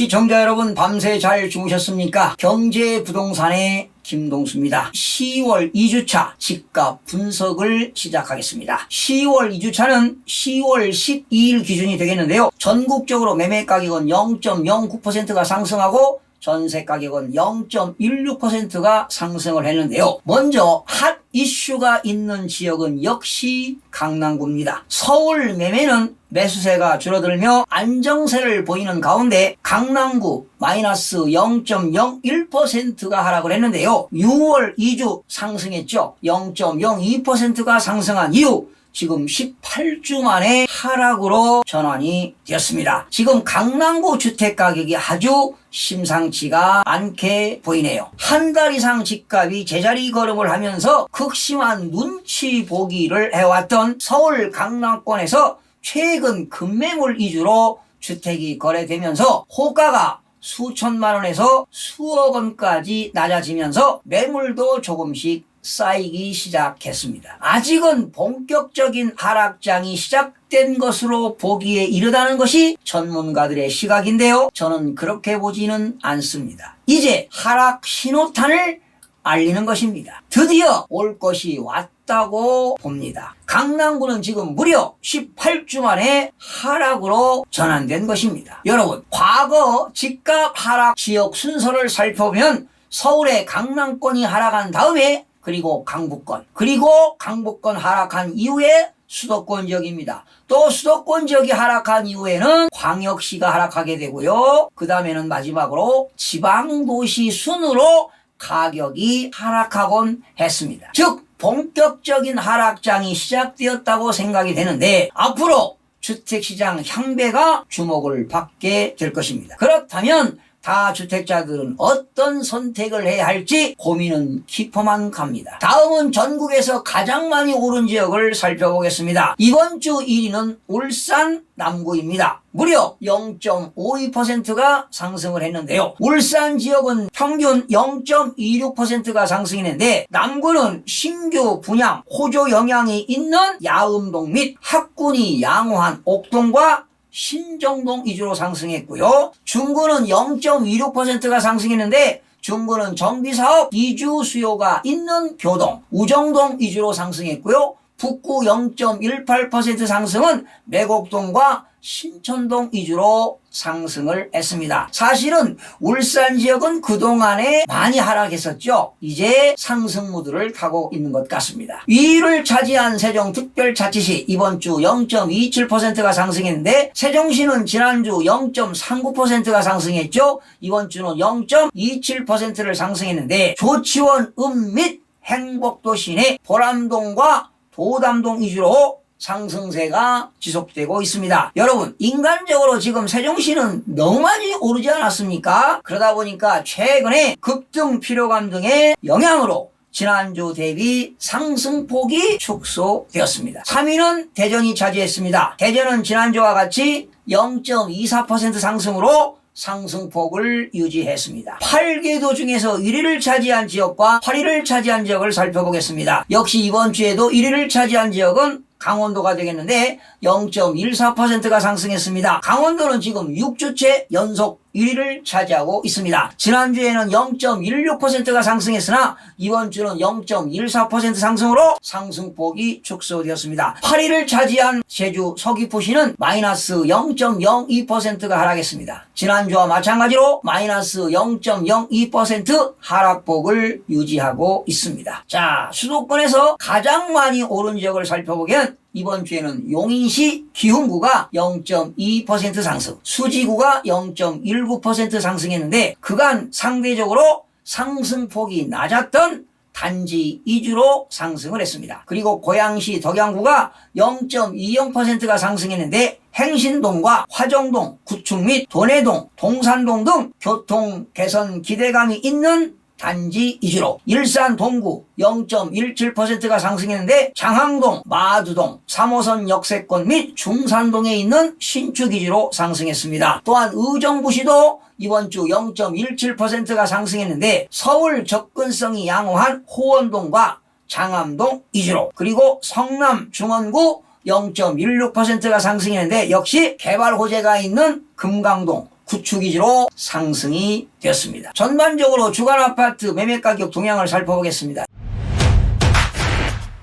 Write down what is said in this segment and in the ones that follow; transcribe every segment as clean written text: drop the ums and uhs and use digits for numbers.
시청자 여러분, 밤새 잘 주무셨습니까? 경제부동산의 김동수입니다. 10월 2주차 집값 분석을 시작하겠습니다. 10월 2주차는 10월 12일 기준이 되겠는데요. 전국적으로 매매 가격은 0.09%가 상승하고 전세 가격은 0.16%가 상승을 했는데요. 먼저 핫 이슈가 있는 지역은 역시 강남구입니다. 서울 매매는 매수세가 줄어들며 안정세를 보이는 가운데 강남구 마이너스 0.01%가 하락을 했는데요. 6월 2주 상승했죠. 0.02%가 상승한 이후 지금 18주 만에 하락으로 전환이 되었습니다. 지금 강남구 주택가격이 아주 심상치가 않게 보이네요. 한 달 이상 집값이 제자리 걸음을 하면서 극심한 눈치 보기를 해왔던 서울 강남권에서 최근 급매물 위주로 주택이 거래되면서 호가가 수천만 원에서 수억 원까지 낮아지면서 매물도 조금씩 쌓이기 시작했습니다. 아직은 본격적인 하락장이 시작된 것으로 보기에 이르다는 것이 전문가들의 시각인데요. 저는 그렇게 보지는 않습니다. 이제 하락 신호탄을 알리는 것입니다. 드디어 올 것이 왔다고 봅니다. 강남구는 지금 무려 18주 만에 하락으로 전환된 것입니다. 여러분, 과거 집값 하락 지역 순서를 살펴보면 서울의 강남권이 하락한 다음에 그리고 강북권, 그리고 강북권 하락한 이후에 수도권 지역입니다. 또 수도권 지역이 하락한 이후에는 광역시가 하락하게 되고요. 그 다음에는 마지막으로 지방도시 순으로 가격이 하락하곤 했습니다. 즉 본격적인 하락장이 시작되었다고 생각이 되는데 앞으로 주택시장 향배가 주목을 받게 될 것입니다. 그렇다면 다주택자들은 어떤 선택을 해야 할지 고민은 깊어만 갑니다. 다음은 전국에서 가장 많이 오른 지역을 살펴보겠습니다. 이번 주 1위는 울산 남구입니다. 무려 0.52%가 상승을 했는데요. 울산 지역은 평균 0.26%가 상승했는데 남구는 신규 분양, 호조 영향이 있는 야음동 및 학군이 양호한 옥동과 신정동 위주로 상승했고요. 중구는 0.26%가 상승했는데 중구는 정비사업 이주 수요가 있는 교동, 우정동 위주로 상승했고요. 북구 0.18% 상승은 매곡동과 신천동 위주로 상승을 했습니다. 사실은 울산 지역은 그동안에 많이 하락했었죠. 이제 상승 무드를 타고 있는 것 같습니다. 2위를 차지한 세종특별자치시 이번 주 0.27%가 상승했는데 세종시는 지난주 0.39%가 상승했죠. 이번 주는 0.27%를 상승했는데 조치원 읍 및 행복도시 내 보람동과 도담동 위주로 상승세가 지속되고 있습니다. 여러분, 인간적으로 지금 세종시는 너무 많이 오르지 않았습니까? 그러다 보니까 최근에 급등 피로감 등의 영향으로 지난주 대비 상승폭이 축소되었습니다. 3위는 대전이 차지했습니다. 대전은 지난주와 같이 0.24% 상승으로 상승폭을 유지했습니다. 8개도 중에서 1위를 차지한 지역과 8위를 차지한 지역을 살펴보겠습니다. 역시 이번 주에도 1위를 차지한 지역은 강원도가 되겠는데 0.14%가 상승했습니다. 강원도는 지금 6주째 연속 1위를 차지하고 있습니다. 지난주에는 0.16%가 상승했으나 이번 주는 0.14% 상승으로 상승폭이 축소되었습니다. 8위를 차지한 제주 서귀포시는 마이너스 0.02%가 하락했습니다. 지난주와 마찬가지로 마이너스 0.02% 하락폭을 유지하고 있습니다. 자, 수도권에서 가장 많이 오른 지역을 살펴보면 이번 주에는 용인시 기흥구가 0.2% 상승, 수지구가 0.19% 상승했는데 그간 상대적으로 상승폭이 낮았던 단지 2주로 상승을 했습니다. 그리고 고양시 덕양구가 0.20%가 상승했는데 행신동과 화정동, 구축 및 도내동, 동산동 등 교통 개선 기대감이 있는 단지 위주로 일산 동구 0.17%가 상승했는데 장항동, 마두동, 3호선 역세권 및 중산동에 있는 신축 위주로 상승했습니다. 또한 의정부시도 이번 주 0.17%가 상승했는데 서울 접근성이 양호한 호원동과 장암동 위주로, 그리고 성남 중원구 0.16%가 상승했는데 역시 개발 호재가 있는 금강동, 구축 위주로 상승이 되었습니다. 전반적으로 주간 아파트 매매가격 동향을 살펴보겠습니다.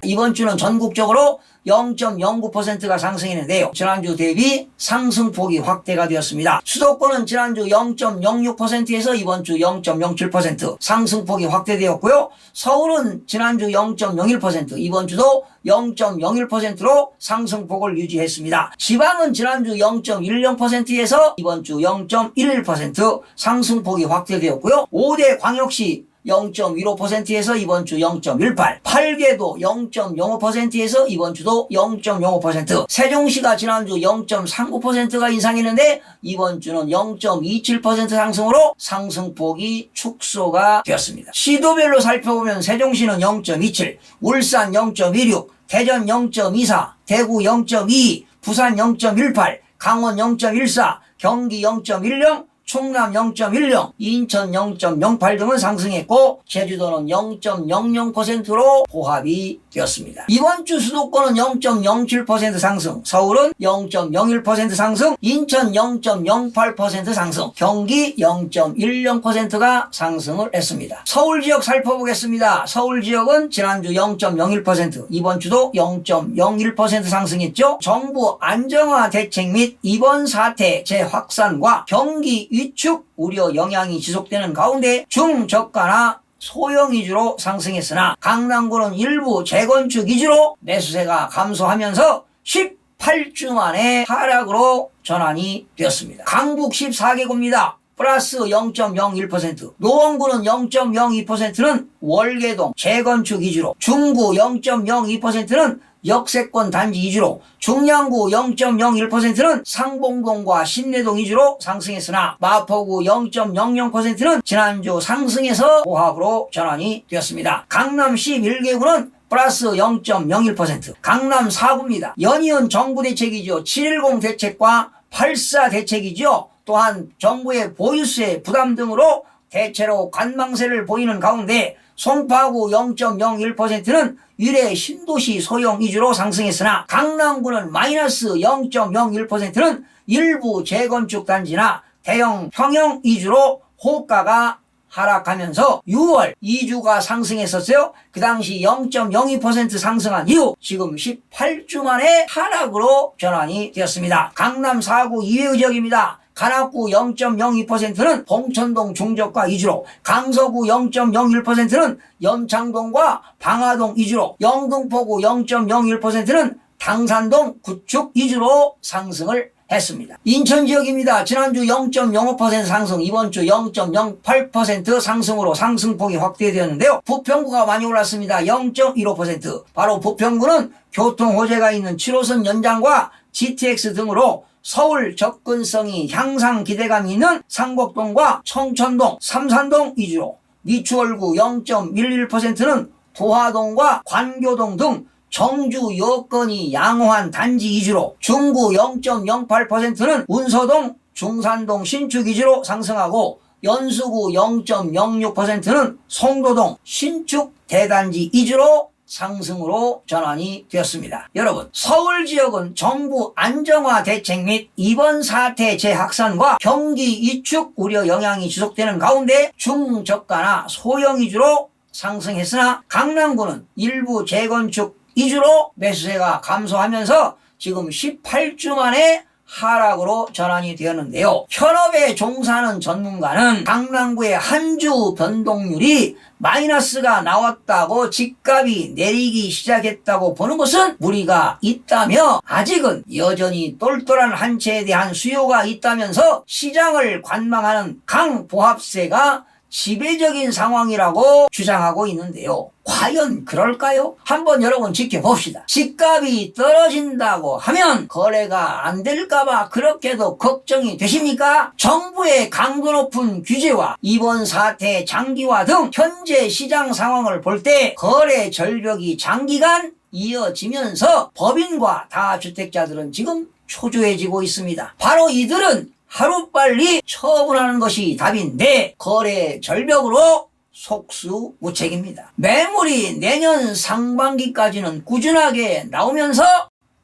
이번 주는 전국적으로 0.09%가 상승했는데요. 지난주 대비 상승폭이 확대가 되었습니다. 수도권은 지난주 0.06%에서 이번 주 0.07% 상승폭이 확대되었고요. 서울은 지난주 0.01%, 이번 주도 0.01%로 상승폭을 유지했습니다. 지방은 지난주 0.10%에서 이번 주 0.11% 상승폭이 확대되었고요. 5대 광역시 0.15%에서 이번 주 0.18%, 8개도 0.05%에서 이번 주도 0.05%, 세종시가 지난주 0.39%가 인상했는데 이번 주는 0.27% 상승으로 상승폭이 축소가 되었습니다. 시도별로 살펴보면 세종시는 0.27, 울산 0.16, 대전 0.24, 대구 0.22, 부산 0.18, 강원 0.14, 경기 0.10, 충남 0.10, 인천 0.08 등은 상승했고 제주도는 0.00%로 보합이 되었습니다. 이번 주 수도권은 0.07% 상승, 서울은 0.01% 상승, 인천 0.08% 상승, 경기 0.10%가 상승을 했습니다. 서울 지역 살펴보겠습니다. 서울 지역은 지난주 0.01%, 이번 주도 0.01% 상승했죠. 정부 안정화 대책 및 이번 사태 재확산과 경기 위축 우려 영향이 지속되는 가운데 중저가나 소형 위주로 상승했으나 강남구는 일부 재건축 위주로 매수세가 감소하면서 18주 만에 하락으로 전환이 되었습니다. 강북 14개구입니다. 플러스 0.01%, 노원구는 0.02%는 월계동 재건축 위주로, 중구 0.02%는 역세권 단지 위주로, 중량구 0.01%는 상봉동과 신내동 위주로 상승했으나 마포구 0.00%는 지난주 상승에서 보합으로 전환이 되었습니다. 강남 11개구는 플러스 0.01%, 강남 4구입니다. 연이은 정부 대책이죠. 710 대책과 84 대책이죠. 또한 정부의 보유세 부담 등으로 대체로 관망세를 보이는 가운데 송파구 0.01%는 위례 신도시 소형 위주로 상승했으나 강남구는 마이너스 0.01%는 일부 재건축 단지나 대형 평형 위주로 호가가 하락하면서 6월 2주가 상승했었어요. 그 당시 0.02% 상승한 이후 지금 18주 만에 하락으로 전환이 되었습니다. 강남 4구 이외의 지역입니다. 관악구 0.02%는 봉천동 중저가 위주로, 강서구 0.01%는 연창동과 방화동 위주로, 영등포구 0.01%는 당산동 구축 위주로 상승을 했습니다. 인천 지역입니다. 지난주 0.05% 상승, 이번 주 0.08% 상승으로 상승폭이 확대되었는데요. 부평구가 많이 올랐습니다. 0.15%. 바로 부평구는 교통 호재가 있는 7호선 연장과 GTX 등으로 서울 접근성이 향상 기대감이 있는 상곡동과 청천동, 삼산동 위주로, 미추홀구 0.11%는 도화동과 관교동 등 정주 여건이 양호한 단지 위주로, 중구 0.08%는 운서동, 중산동 신축 위주로 상승하고 연수구 0.06%는 송도동 신축 대단지 위주로 상승으로 전환이 되었습니다. 여러분, 서울 지역은 정부 안정화 대책 및 이번 사태 재확산과 경기 위축 우려 영향이 지속되는 가운데 중저가나 소형 위주로 상승했으나 강남구는 일부 재건축 위주로 매수세가 감소하면서 지금 18주 만에 하락으로 전환이 되었는데요. 현업에 종사하는 전문가는 강남구의 한 주 변동률이 마이너스가 나왔다고 집값이 내리기 시작했다고 보는 것은 무리가 있다며 아직은 여전히 똘똘한 한 채에 대한 수요가 있다면서 시장을 관망하는 강보합세가 지배적인 상황이라고 주장하고 있는데요. 과연 그럴까요? 한번 여러분 지켜봅시다. 집값이 떨어진다고 하면 거래가 안 될까봐 그렇게도 걱정이 되십니까? 정부의 강도 높은 규제와 이번 사태 장기화 등 현재 시장 상황을 볼 때 거래 절벽이 장기간 이어지면서 법인과 다주택자들은 지금 초조해지고 있습니다. 바로 이들은 하루빨리 처분하는 것이 답인데 거래 절벽으로 속수무책입니다. 매물이 내년 상반기까지는 꾸준하게 나오면서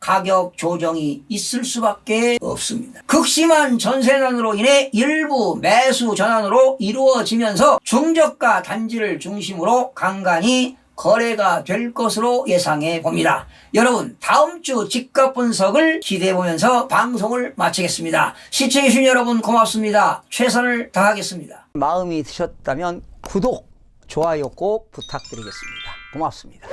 가격 조정이 있을 수밖에 없습니다. 극심한 전세난으로 인해 일부 매수 전환으로 이루어지면서 중저가 단지를 중심으로 간간히 거래가 될 것으로 예상해 봅니다. 여러분, 다음 주 집값 분석을 기대해 보면서 방송을 마치겠습니다. 시청해 주신 여러분 고맙습니다. 최선을 다하겠습니다. 마음이 드셨다면 구독, 좋아요 꼭 부탁드리겠습니다. 고맙습니다.